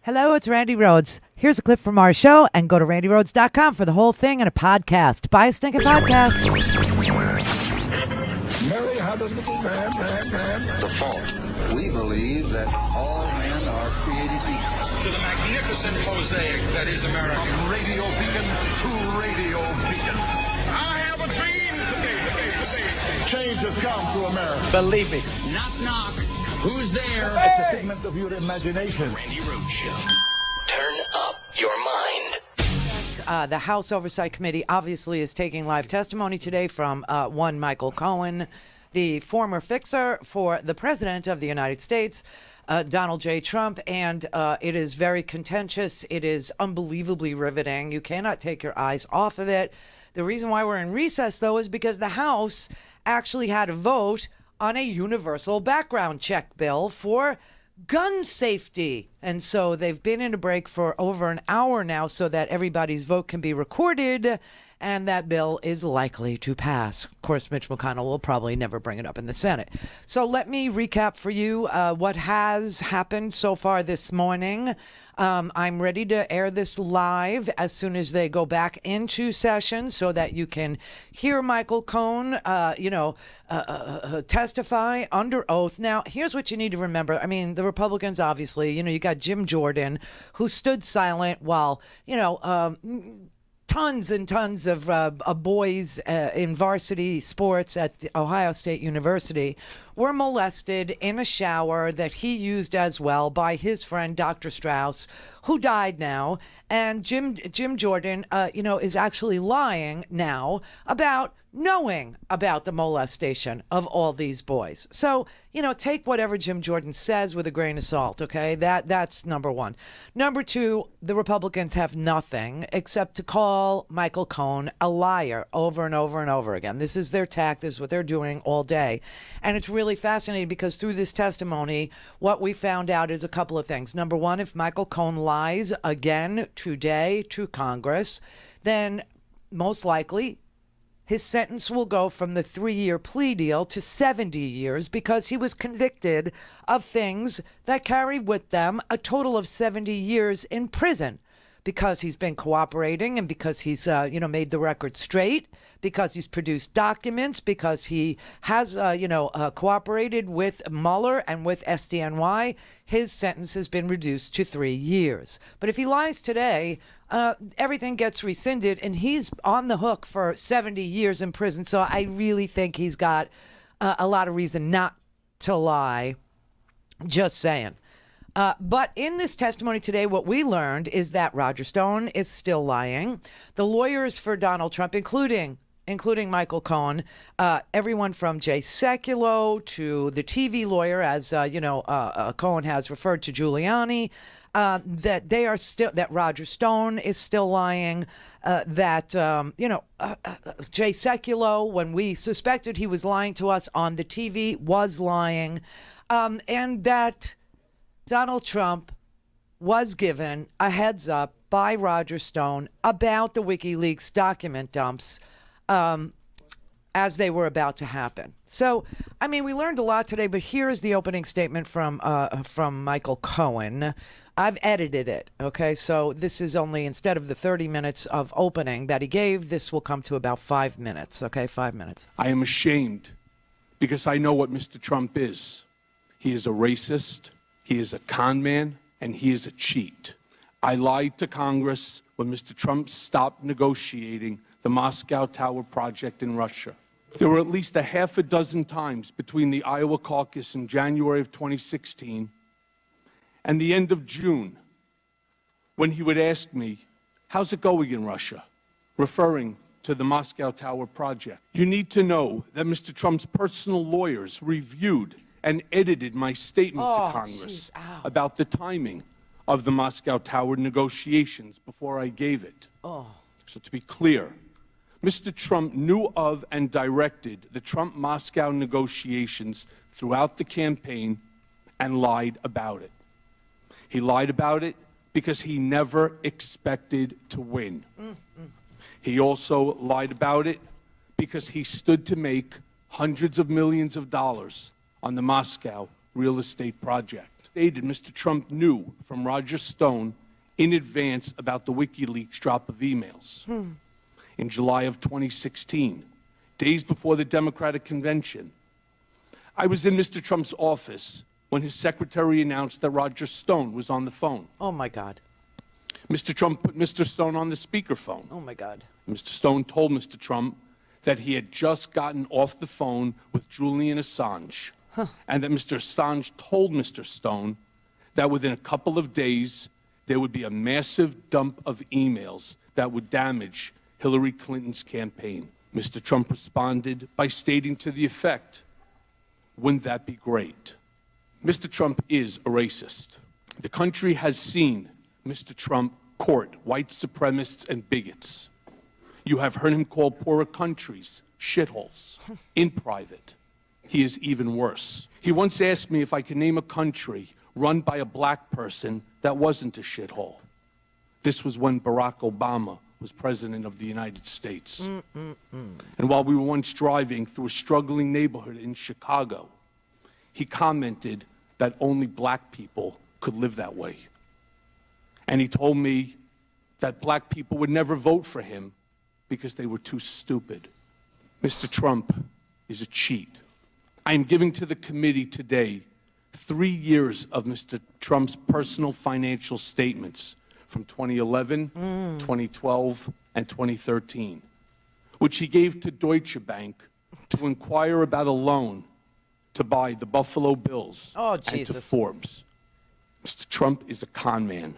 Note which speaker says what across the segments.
Speaker 1: Hello, it's Randi Rhodes. Here's a clip from our show, and go to randyrhodes.com for the whole thing and a podcast. Buy a stinking podcast.
Speaker 2: Mary had a little man.
Speaker 3: The fault. We believe that all men are created equal.
Speaker 4: To the magnificent mosaic that is America.
Speaker 2: From radio beacon to radio beacon. I have a dream today. Change has come to America.
Speaker 5: Believe me.
Speaker 4: Knock, knock. Who's there?
Speaker 2: It's a figment of your imagination.
Speaker 4: Randi Rhodes Show.
Speaker 5: Turn up your mind.
Speaker 1: The House Oversight Committee obviously is taking live testimony today from one Michael Cohen, the former fixer for the President of the United States, Donald J. Trump, and it is very contentious. It is unbelievably riveting. You cannot take your eyes off of it. The reason why we're in recess, though, is because the House actually had a vote on a universal background check bill for gun safety. And so they've been in a break for over an hour now so that everybody's vote can be recorded, and that bill is likely to pass. Of course, Mitch McConnell will probably never bring it up in the Senate. So let me recap for you what has happened so far this morning. I'm ready to air this live as soon as they go back into session so that you can hear Michael Cohen, testify under oath. Now, here's what you need to remember. I mean, the Republicans, obviously, you got Jim Jordan, who stood silent while, tons and tons of boys in varsity sports at Ohio State University were molested in a shower that he used as well by his friend Dr. Strauss, who died now. And Jim Jordan, is actually lying now about knowing about the molestation of all these boys. So, take whatever Jim Jordan says with a grain of salt, okay? That's number one. Number two, the Republicans have nothing except to call Michael Cohen a liar over and over and over again. This is their tact. This is what they're doing all day. And it's really fascinating because through this testimony, what we found out is a couple of things. Number one, if Michael Cohen lies again today to Congress, then most likely his sentence will go from the 3-year plea deal to 70 years because he was convicted of things that carry with them a total of 70 years in prison because he's been cooperating and because he's, made the record straight, because he's produced documents, because he has, cooperated with Mueller and with SDNY. His sentence has been reduced to 3 years. But if he lies today, everything gets rescinded and he's on the hook for 70 years in prison. So I really think he's got a lot of reason not to lie. Just saying. But in this testimony today, what we learned is that Roger Stone is still lying. The lawyers for Donald Trump, including Michael Cohen, everyone from Jay Sekulow to the TV lawyer, as Cohen has referred to Giuliani, that Roger Stone is still lying, that Jay Sekulow, when we suspected he was lying to us on the TV, was lying, and that Donald Trump was given a heads up by Roger Stone about the WikiLeaks document dumps as they were about to happen. So, we learned a lot today, but here is the opening statement from Michael Cohen. I've edited it, okay? So this is only, instead of the 30 minutes of opening that he gave, this will come to about 5 minutes, okay? 5 minutes.
Speaker 6: I am ashamed because I know what Mr. Trump is. He is a racist, he is a con man, and he is a cheat. I lied to Congress when Mr. Trump stopped negotiating the Moscow Tower project in Russia. There were at least a half a dozen times between the Iowa caucus in January of 2016 and the end of June when he would ask me, "How's it going in Russia?" referring to the Moscow Tower project. You need to know that Mr. Trump's personal lawyers reviewed and edited my statement to Congress about the timing of the Moscow Tower negotiations before I gave it. So to be clear, Mr. Trump knew of and directed the Trump-Moscow negotiations throughout the campaign and lied about it. He lied about it because he never expected to win. He also lied about it because he stood to make hundreds of millions of dollars on the Moscow real estate project. stated Mr. Trump knew from Roger Stone in advance about the WikiLeaks drop of emails. In July of 2016, days before the Democratic convention, I was in Mr. Trump's office when his secretary announced that Roger Stone was on the phone.
Speaker 1: Oh, my God.
Speaker 6: Mr. Trump put Mr. Stone on the speakerphone.
Speaker 1: Oh, my God.
Speaker 6: Mr. Stone told Mr. Trump that he had just gotten off the phone with Julian Assange, and that Mr. Assange told Mr. Stone that within a couple of days, there would be a massive dump of emails that would damage Hillary Clinton's campaign. Mr. Trump responded by stating to the effect, "Wouldn't that be great?" Mr. Trump is a racist. The country has seen Mr. Trump court white supremacists and bigots. You have heard him call poorer countries shitholes in private. He is even worse. He once asked me if I could name a country run by a black person that wasn't a shithole. This was when Barack Obama was president of the United States. And while we were once driving through a struggling neighborhood in Chicago, he commented that only black people could live that way. And he told me that black people would never vote for him because they were too stupid. Mr. Trump is a cheat. I am giving to the committee today 3 years of Mr. Trump's personal financial statements from 2011, 2012, and 2013, which he gave to Deutsche Bank to inquire about a loan to buy the Buffalo Bills and to Forbes. Mr. Trump is a con man.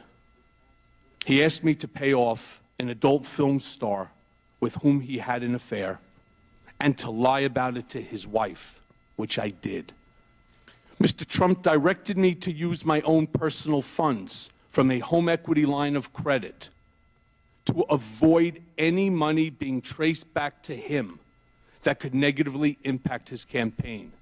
Speaker 6: He asked me to pay off an adult film star with whom he had an affair and to lie about it to his wife, which I did. Mr. Trump directed me to use my own personal funds from a home equity line of credit to avoid any money being traced back to him that could negatively impact his campaign.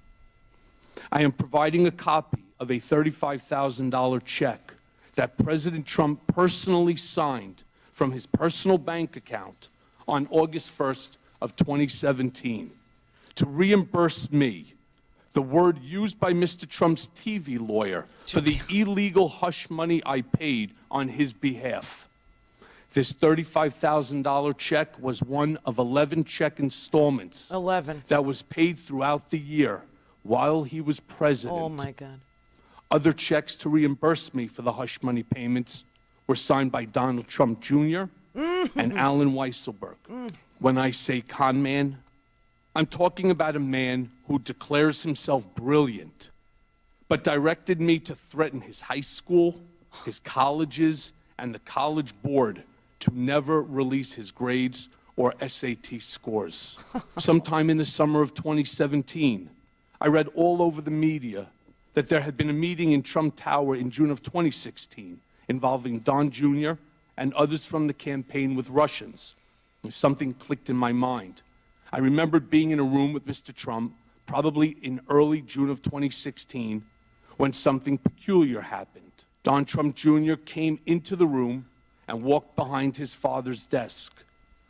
Speaker 6: I am providing a copy of a $35,000 check that President Trump personally signed from his personal bank account on August 1st of 2017 to reimburse me, the word used by Mr. Trump's TV lawyer, for the illegal hush money I paid on his behalf. This $35,000 check was one of 11 check installments
Speaker 1: 11.
Speaker 6: that was paid throughout the year while he was president.
Speaker 1: Oh, my God.
Speaker 6: Other checks to reimburse me for the hush money payments were signed by Donald Trump Jr. and Alan Weisselberg. When I say con man, I'm talking about a man who declares himself brilliant, but directed me to threaten his high school, his colleges, and the college board to never release his grades or SAT scores. Sometime in the summer of 2017, I read all over the media that there had been a meeting in Trump Tower in June of 2016 involving Don Jr. and others from the campaign with Russians. Something clicked in my mind. I remembered being in a room with Mr. Trump, probably in early June of 2016, when something peculiar happened. Don Trump Jr. came into the room and walked behind his father's desk,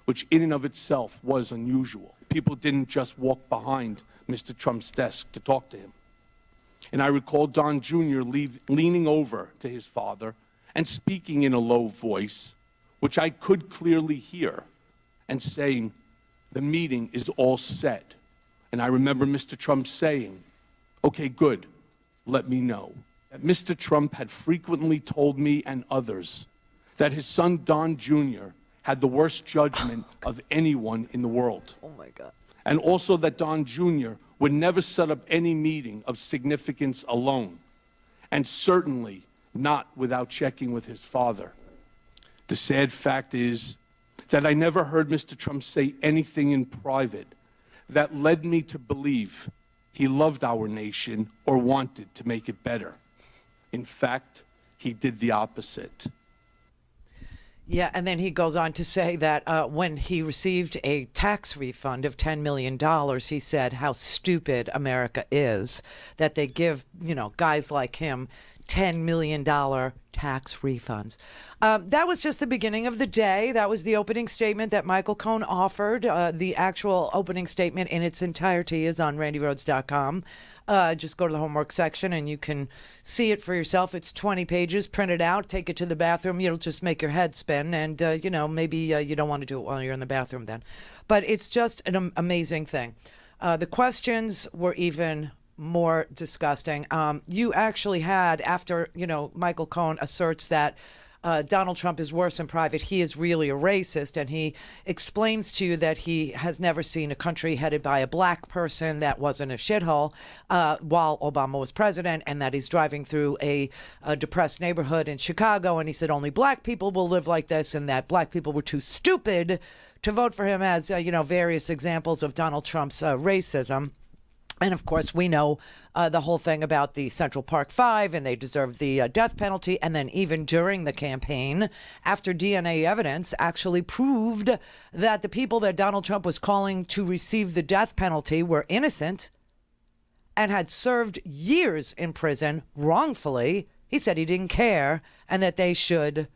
Speaker 6: which in and of itself was unusual. People didn't just walk behind Mr. Trump's desk to talk to him. And I recall Don Jr. leaning over to his father and speaking in a low voice, which I could clearly hear, and saying, "The meeting is all set." And I remember Mr. Trump saying, "Okay, good, let me know." That Mr. Trump had frequently told me and others that his son Don Jr. had the worst judgment of anyone in the world.
Speaker 1: Oh, my God.
Speaker 6: And also that Don Jr. would never set up any meeting of significance alone, and certainly not without checking with his father. The sad fact is that I never heard Mr. Trump say anything in private that led me to believe he loved our nation or wanted to make it better. In fact, he did the opposite.
Speaker 1: Yeah, and then he goes on to say that when he received a tax refund of $10 million, he said how stupid America is, that they give, guys like him $10 million tax refunds. That was just the beginning of the day. That was the opening statement that Michael Cohen offered. The actual opening statement in its entirety is on RandiRhodes.com. Just go to the homework section and you can see it for yourself. It's 20 pages. Print it out. Take it to the bathroom. It'll just make your head spin. And, maybe you don't want to do it while you're in the bathroom then. But it's just an amazing thing. The questions were even more disgusting. You actually had, after, Michael Cohen asserts that Donald Trump is worse in private, he is really a racist, and he explains to you that he has never seen a country headed by a black person that wasn't a shithole while Obama was president, and that he's driving through a depressed neighborhood in Chicago, and he said only black people will live like this, and that black people were too stupid to vote for him, as various examples of Donald Trump's racism. And, of course, we know the whole thing about the Central Park Five, and they deserve the death penalty. And then even during the campaign, after DNA evidence actually proved that the people that Donald Trump was calling to receive the death penalty were innocent and had served years in prison wrongfully, he said he didn't care and that they should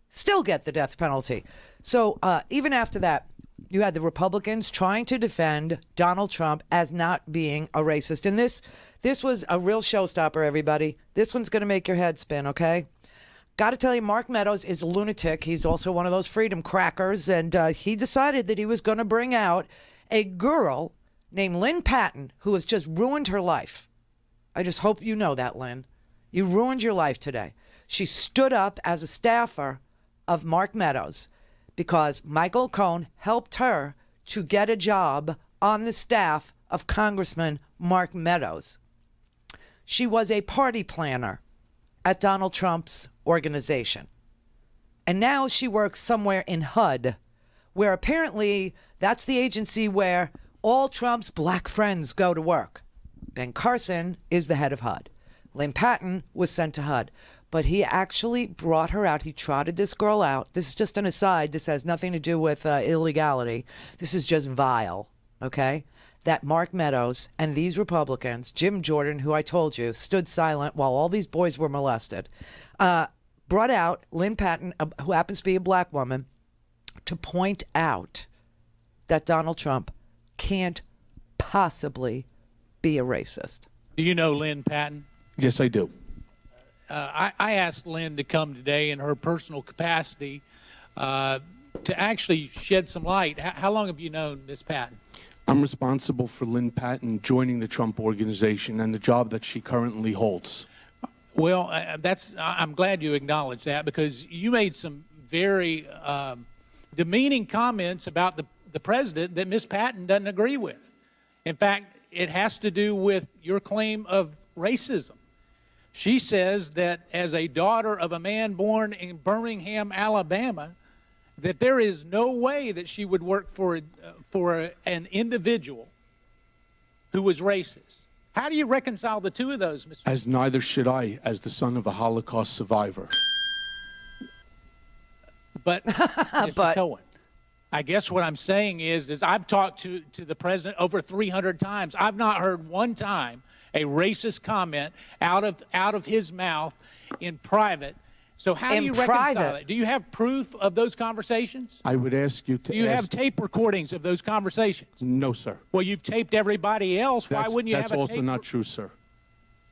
Speaker 1: still get the death penalty. So even after that, you had the Republicans trying to defend Donald Trump as not being a racist. And this was a real showstopper, everybody. This one's going to make your head spin, okay? Got to tell you, Mark Meadows is a lunatic. He's also one of those freedom crackers. And he decided that he was going to bring out a girl named Lynn Patton, who has just ruined her life. I just hope you know that, Lynn. You ruined your life today. She stood up as a staffer of Mark Meadows, because Michael Cohen helped her to get a job on the staff of Congressman Mark Meadows. She was a party planner at Donald Trump's organization. And now she works somewhere in HUD, where apparently that's the agency where all Trump's black friends go to work. Ben Carson is the head of HUD. Lynn Patton was sent to HUD. But he actually brought her out. He trotted this girl out. This is just an aside. This has nothing to do with illegality. This is just vile, okay? That Mark Meadows and these Republicans, Jim Jordan, who I told you, stood silent while all these boys were molested, brought out Lynn Patton, who happens to be a black woman, to point out that Donald Trump can't possibly be a racist.
Speaker 7: Do you know Lynn Patton?
Speaker 6: Yes, I do.
Speaker 7: I asked Lynn to come today in her personal capacity to actually shed some light. How long have you known Miss Patton?
Speaker 6: I'm responsible for Lynn Patton joining the Trump organization and the job that she currently holds.
Speaker 7: Well, I'm glad you acknowledged that, because you made some very demeaning comments about the president that Miss Patton doesn't agree with. In fact, it has to do with your claim of racism. She says that as a daughter of a man born in Birmingham, Alabama, that there is no way that she would work for an individual who was racist. How do you reconcile the two of those, Mr.
Speaker 6: As neither should I, as the son of a Holocaust survivor.
Speaker 7: But, Mr. Cohen, I guess what I'm saying is I've talked to the president over 300 times. I've not heard one time a racist comment out of his mouth in private. So how do you reconcile it? Do you have proof of those conversations?
Speaker 6: I would ask you to.
Speaker 7: Do you have tape recordings of those conversations?
Speaker 6: No, sir.
Speaker 7: Well, you've taped everybody else. Why wouldn't you have a tape?
Speaker 6: That's also not true, sir.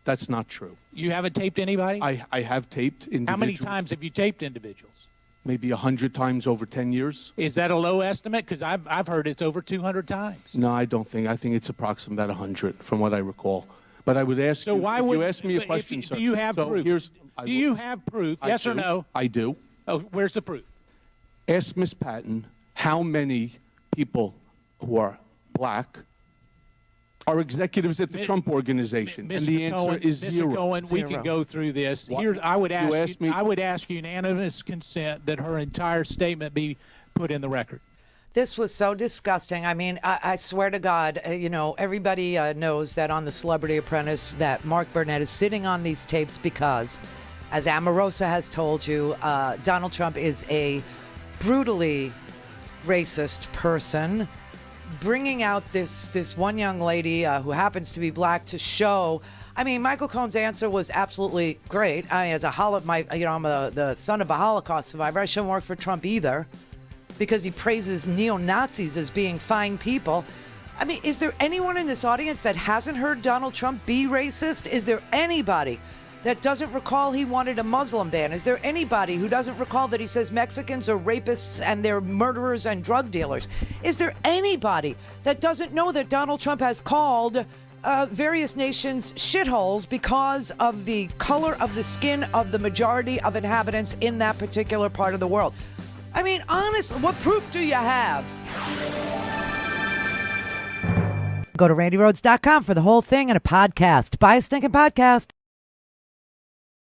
Speaker 6: That's not true.
Speaker 7: You haven't taped anybody?
Speaker 6: I have taped individuals.
Speaker 7: How many times have you taped individuals?
Speaker 6: Maybe 100 times over 10 years.
Speaker 7: Is that a low estimate? Because I've heard it's over 200 times.
Speaker 6: No, I don't think. I think it's approximately about 100, from what I recall. But I would ask you.
Speaker 7: Why would
Speaker 6: you ask me a question, sir?
Speaker 7: Do you have proof? Do you have proof? Yes or no?
Speaker 6: I do.
Speaker 7: Oh, where's the proof?
Speaker 6: Ask Ms. Patton how many people who are black are executives at the Trump organization, and the answer is zero.
Speaker 7: Mr. Cohen, we can go through this. I would ask unanimous consent that her entire statement be put in the record.
Speaker 1: This was so disgusting. I mean, I swear to God, everybody knows that on The Celebrity Apprentice that Mark Burnett is sitting on these tapes because, as Omarosa has told you, Donald Trump is a brutally racist person, bringing out this one young lady who happens to be black to show, I mean, Michael Cohen's answer was absolutely great. I mean, as I'm the son of a Holocaust survivor. I shouldn't work for Trump either, because he praises neo-Nazis as being fine people. I mean, is there anyone in this audience that hasn't heard Donald Trump be racist? Is there anybody that doesn't recall he wanted a Muslim ban? Is there anybody who doesn't recall that he says Mexicans are rapists and they're murderers and drug dealers? Is there anybody that doesn't know that Donald Trump has called various nations shitholes because of the color of the skin of the majority of inhabitants in that particular part of the world? I mean, honestly, what proof do you have? Go to RandiRhodes.com for the whole thing and a podcast. Buy a stinking podcast.